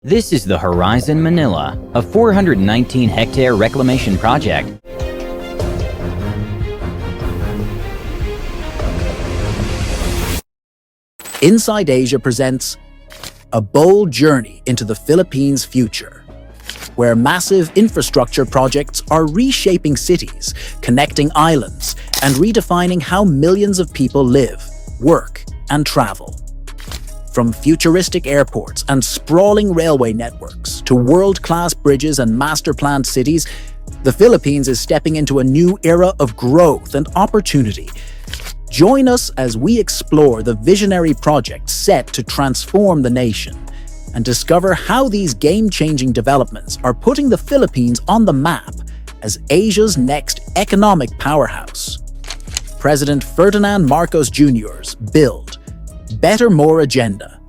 This is the Horizon Manila, a 419-hectare reclamation project. Inside Asia presents a bold journey into the Philippines' future, where massive infrastructure projects are reshaping cities, connecting islands, and redefining how millions of people live, work, and travel. From futuristic airports and sprawling railway networks to world-class bridges and master-planned cities, the Philippines is stepping into a new era of growth and opportunity. Join us as we explore the visionary projects set to transform the nation and discover how these game-changing developments are putting the Philippines on the map as Asia's next economic powerhouse. President Ferdinand Marcos Jr.'s Build Better More agenda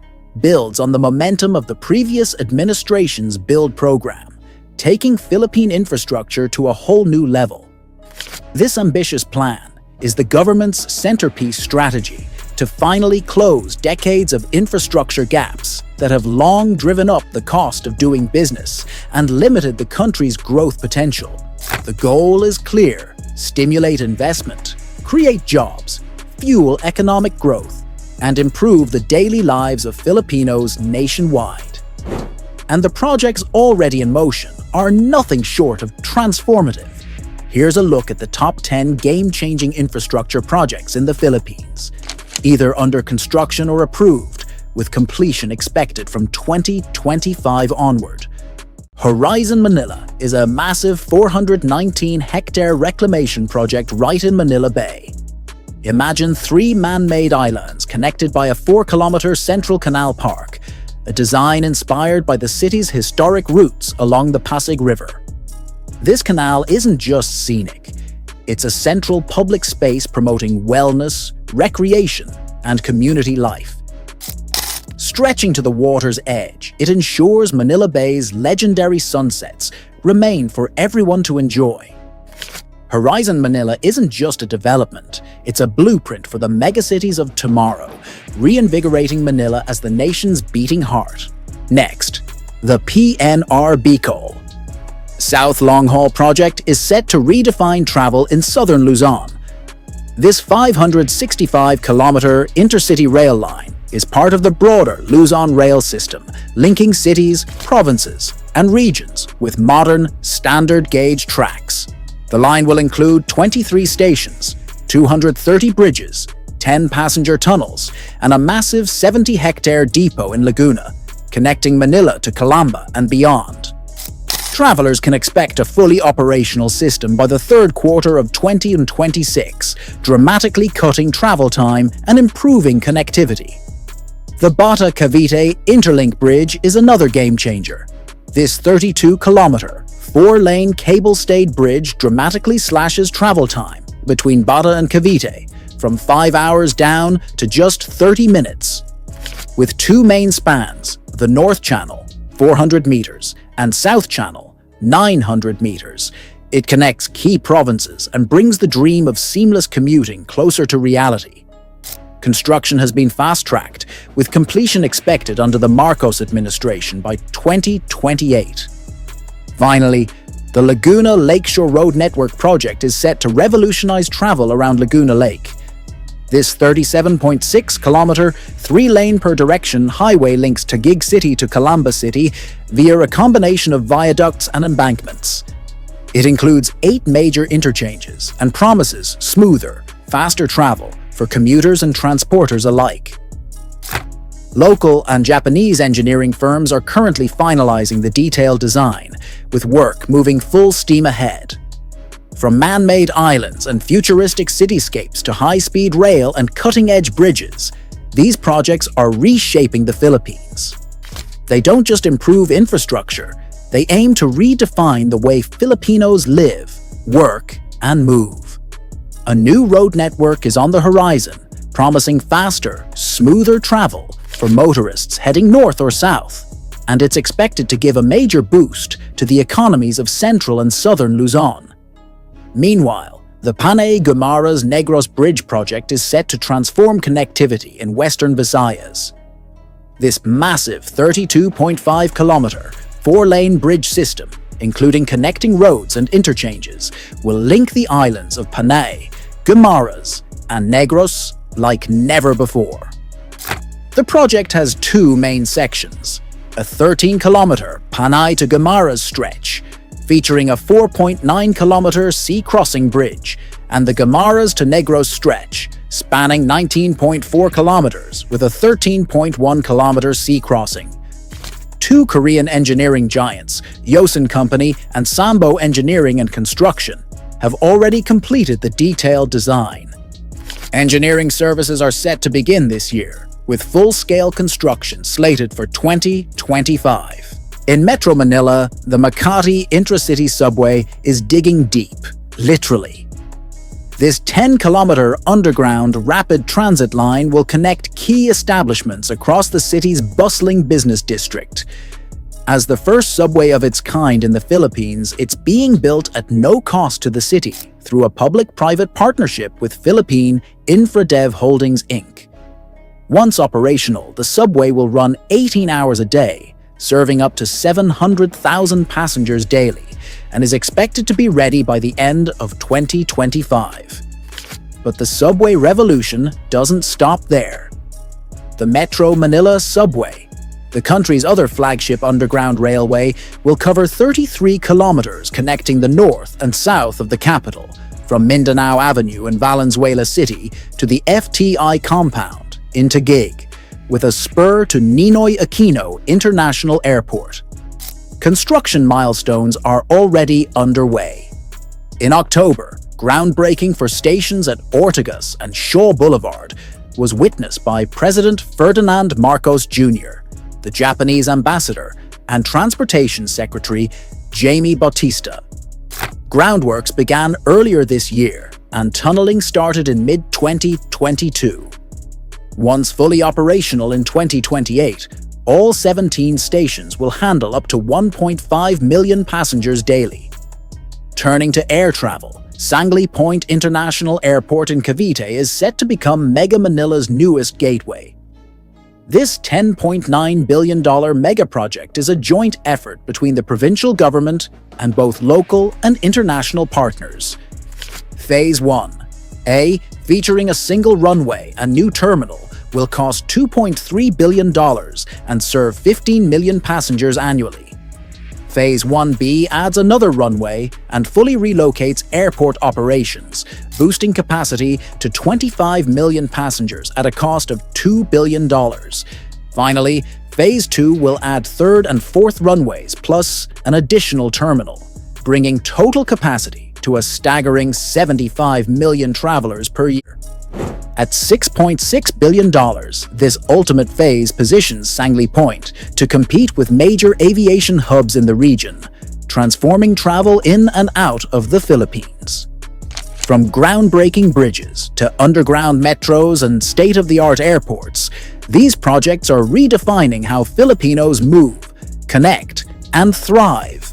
builds on the momentum of the previous administration's Build program, taking Philippine infrastructure to a whole new level. This ambitious plan is the government's centerpiece strategy to finally close decades of infrastructure gaps that have long driven up the cost of doing business and limited the country's growth potential. The goal is clear: stimulate investment, create jobs, fuel economic growth, and improve the daily lives of Filipinos nationwide. And the projects already in motion are nothing short of transformative. Here's a look at the top 10 game-changing infrastructure projects in the Philippines, either under construction or approved, with completion expected from 2025 onward. Horizon Manila is a massive 419-hectare reclamation project right in Manila Bay. Imagine 3 man-made islands connected by a 4-kilometer central canal park, a design inspired by the city's historic roots along the Pasig River. This canal isn't just scenic, it's a central public space promoting wellness, recreation, and community life. Stretching to the water's edge, it ensures Manila Bay's legendary sunsets remain for everyone to enjoy. Horizon Manila isn't just a development, it's a blueprint for the megacities of tomorrow, reinvigorating Manila as the nation's beating heart. Next, the PNR Bicol South Long-Haul project is set to redefine travel in southern Luzon. This 565-kilometer intercity rail line is part of the broader Luzon rail system, linking cities, provinces, and regions with modern, standard-gauge tracks. The line will include 23 stations, 230 bridges, 10 passenger tunnels, and a massive 70-hectare depot in Laguna, connecting Manila to Calamba and beyond. Travelers can expect a fully operational system by the third quarter of 2026, dramatically cutting travel time and improving connectivity. The Bataan-Cavite Interlink Bridge is another game-changer. This 32-kilometer, 4-lane cable-stayed bridge dramatically slashes travel time between Bataan and Cavite from 5 hours down to just 30 minutes. With 2 main spans, the North Channel, 400 meters, and South Channel, 900 meters, it connects key provinces and brings the dream of seamless commuting closer to reality. Construction has been fast-tracked, with completion expected under the Marcos administration by 2028. Finally, the Laguna Lakeshore Road Network project is set to revolutionize travel around Laguna Lake. This 37.6-kilometer, 3-lane per direction highway links Taguig City to Calamba City via a combination of viaducts and embankments. It includes 8 major interchanges and promises smoother, faster travel for commuters and transporters alike. Local and Japanese engineering firms are currently finalizing the detailed design, with work moving full steam ahead. From man-made islands and futuristic cityscapes to high-speed rail and cutting-edge bridges, these projects are reshaping the Philippines. They don't just improve infrastructure, they aim to redefine the way Filipinos live, work, and move. A new road network is on the horizon, promising faster, smoother travel for motorists heading north or south, and it's expected to give a major boost to the economies of central and southern Luzon. Meanwhile, the Panay-Guimaras-Negros Bridge project is set to transform connectivity in western Visayas. This massive 32.5-kilometer, four-lane bridge system, including connecting roads and interchanges, will link the islands of Panay, Guimaras, and Negros like never before. The project has two main sections: a 13-kilometer Panay to Guimaras stretch, featuring a 4.9-kilometer sea-crossing bridge, and the Guimaras to Negros stretch, spanning 19.4 kilometers with a 13.1-kilometer sea crossing. Two Korean engineering giants, Yosin Company and Sambo Engineering and Construction, have already completed the detailed design. Engineering services are set to begin this year, with full-scale construction slated for 2025. In Metro Manila, the Makati intra-city subway is digging deep, literally. This 10-kilometer underground rapid transit line will connect key establishments across the city's bustling business district. As the first subway of its kind in the Philippines, it's being built at no cost to the city through a public-private partnership with Philippine Infradev Holdings Inc. Once operational, the subway will run 18 hours a day, serving up to 700,000 passengers daily, and is expected to be ready by the end of 2025. But the subway revolution doesn't stop there. The Metro Manila Subway, the country's other flagship underground railway, will cover 33 kilometers connecting the north and south of the capital, from Mindanao Avenue in Valenzuela City to the FTI compound in Taguig, with a spur to Ninoy Aquino International Airport. Construction milestones are already underway. In October, groundbreaking for stations at Ortigas and Shaw Boulevard was witnessed by President Ferdinand Marcos Jr., the Japanese ambassador, and Transportation Secretary Jamie Bautista. Groundworks began earlier this year, and tunneling started in mid-2022. Once fully operational in 2028, all 17 stations will handle up to 1.5 million passengers daily. Turning to air travel, Sangley Point International Airport in Cavite is set to become Mega Manila's newest gateway. This $10.9 billion mega project is a joint effort between the provincial government and both local and international partners. Phase 1A, featuring a single runway and new terminal, will cost $2.3 billion and serve 15 million passengers annually. Phase 1B adds another runway and fully relocates airport operations, boosting capacity to 25 million passengers at a cost of $2 billion. Finally, Phase 2 will add third and fourth runways plus an additional terminal, bringing total capacity to a staggering 75 million travelers per year. At $6.6 billion, this ultimate phase positions Sangley Point to compete with major aviation hubs in the region, transforming travel in and out of the Philippines. From groundbreaking bridges to underground metros and state-of-the-art airports, these projects are redefining how Filipinos move, connect, and thrive,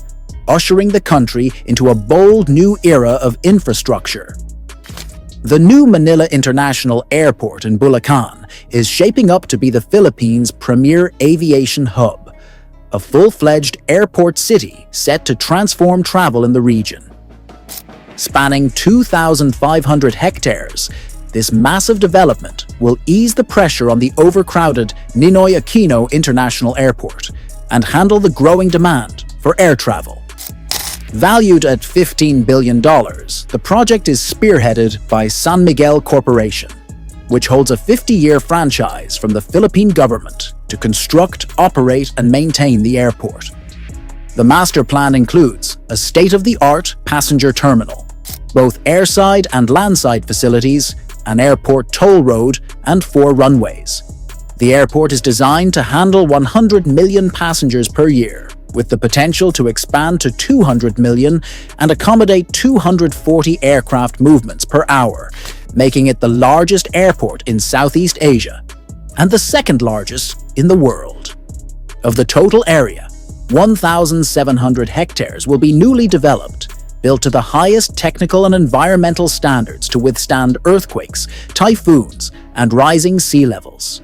ushering the country into a bold new era of infrastructure. The new Manila International Airport in Bulacan is shaping up to be the Philippines' premier aviation hub, a full-fledged airport city set to transform travel in the region. Spanning 2,500 hectares, this massive development will ease the pressure on the overcrowded Ninoy Aquino International Airport and handle the growing demand for air travel. Valued at $15 billion, the project is spearheaded by San Miguel Corporation, which holds a 50-year franchise from the Philippine government to construct, operate, and maintain the airport. The master plan includes a state-of-the-art passenger terminal, both airside and landside facilities, an airport toll road, and 4 runways. The airport is designed to handle 100 million passengers per year, with the potential to expand to 200 million and accommodate 240 aircraft movements per hour, making it the largest airport in Southeast Asia and the second largest in the world. Of the total area, 1,700 hectares will be newly developed, built to the highest technical and environmental standards to withstand earthquakes, typhoons, and rising sea levels.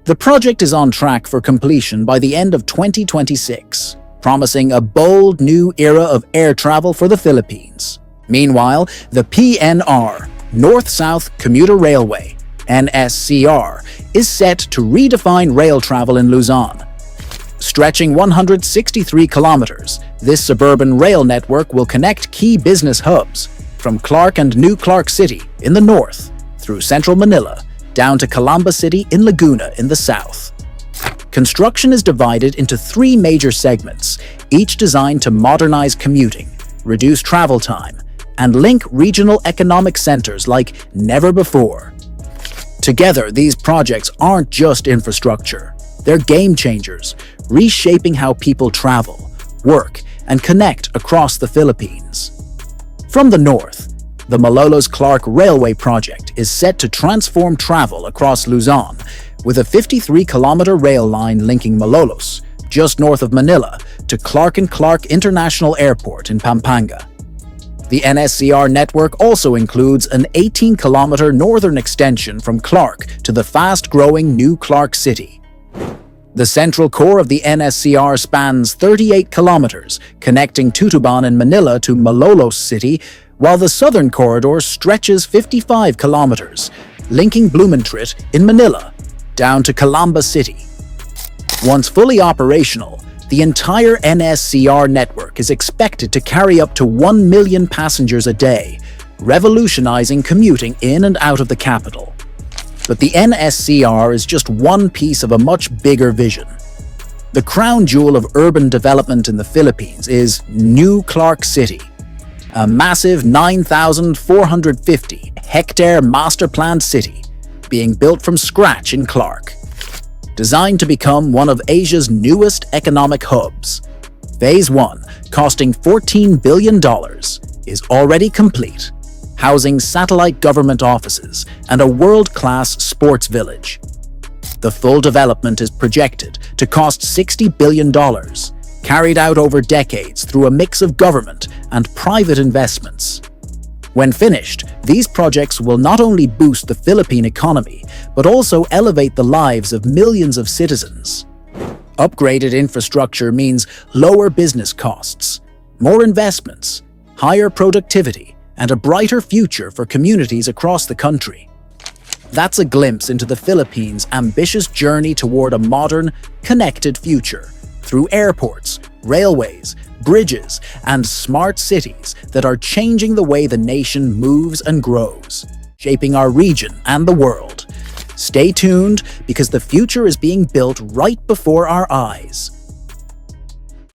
The project is on track for completion by the end of 2026, promising a bold new era of air travel for the Philippines. Meanwhile, the PNR, North-South Commuter Railway, NSCR, is set to redefine rail travel in Luzon. Stretching 163 kilometers, this suburban rail network will connect key business hubs from Clark and New Clark City in the north, through central Manila, down to Calamba City in Laguna in the south. Construction is divided into 3 major segments, each designed to modernize commuting, reduce travel time, and link regional economic centers like never before. Together, these projects aren't just infrastructure. They're game changers, reshaping how people travel, work, and connect across the Philippines. From the north, the Malolos-Clark Railway project is set to transform travel across Luzon, with a 53-kilometer rail line linking Malolos, just north of Manila, to Clark and Clark International Airport in Pampanga. The NSCR network also includes an 18-kilometer northern extension from Clark to the fast-growing New Clark City. The central core of the NSCR spans 38 kilometers, connecting Tutuban in Manila to Malolos City, while the southern corridor stretches 55 kilometers, linking Blumentritt in Manila down to Calamba City. Once fully operational, the entire NSCR network is expected to carry up to 1 million passengers a day, revolutionizing commuting in and out of the capital. But the NSCR is just one piece of a much bigger vision. The crown jewel of urban development in the Philippines is New Clark City, a massive 9,450-hectare master-planned city being built from scratch in Clark. Designed to become one of Asia's newest economic hubs, Phase 1, costing $14 billion, is already complete, housing satellite government offices and a world-class sports village. The full development is projected to cost $60 billion, carried out over decades through a mix of government and private investments. When finished, these projects will not only boost the Philippine economy, but also elevate the lives of millions of citizens. Upgraded infrastructure means lower business costs, more investments, higher productivity, and a brighter future for communities across the country. That's a glimpse into the Philippines' ambitious journey toward a modern, connected future through airports, railways, bridges, and smart cities that are changing the way the nation moves and grows, shaping our region and the world. Stay tuned, because the future is being built right before our eyes.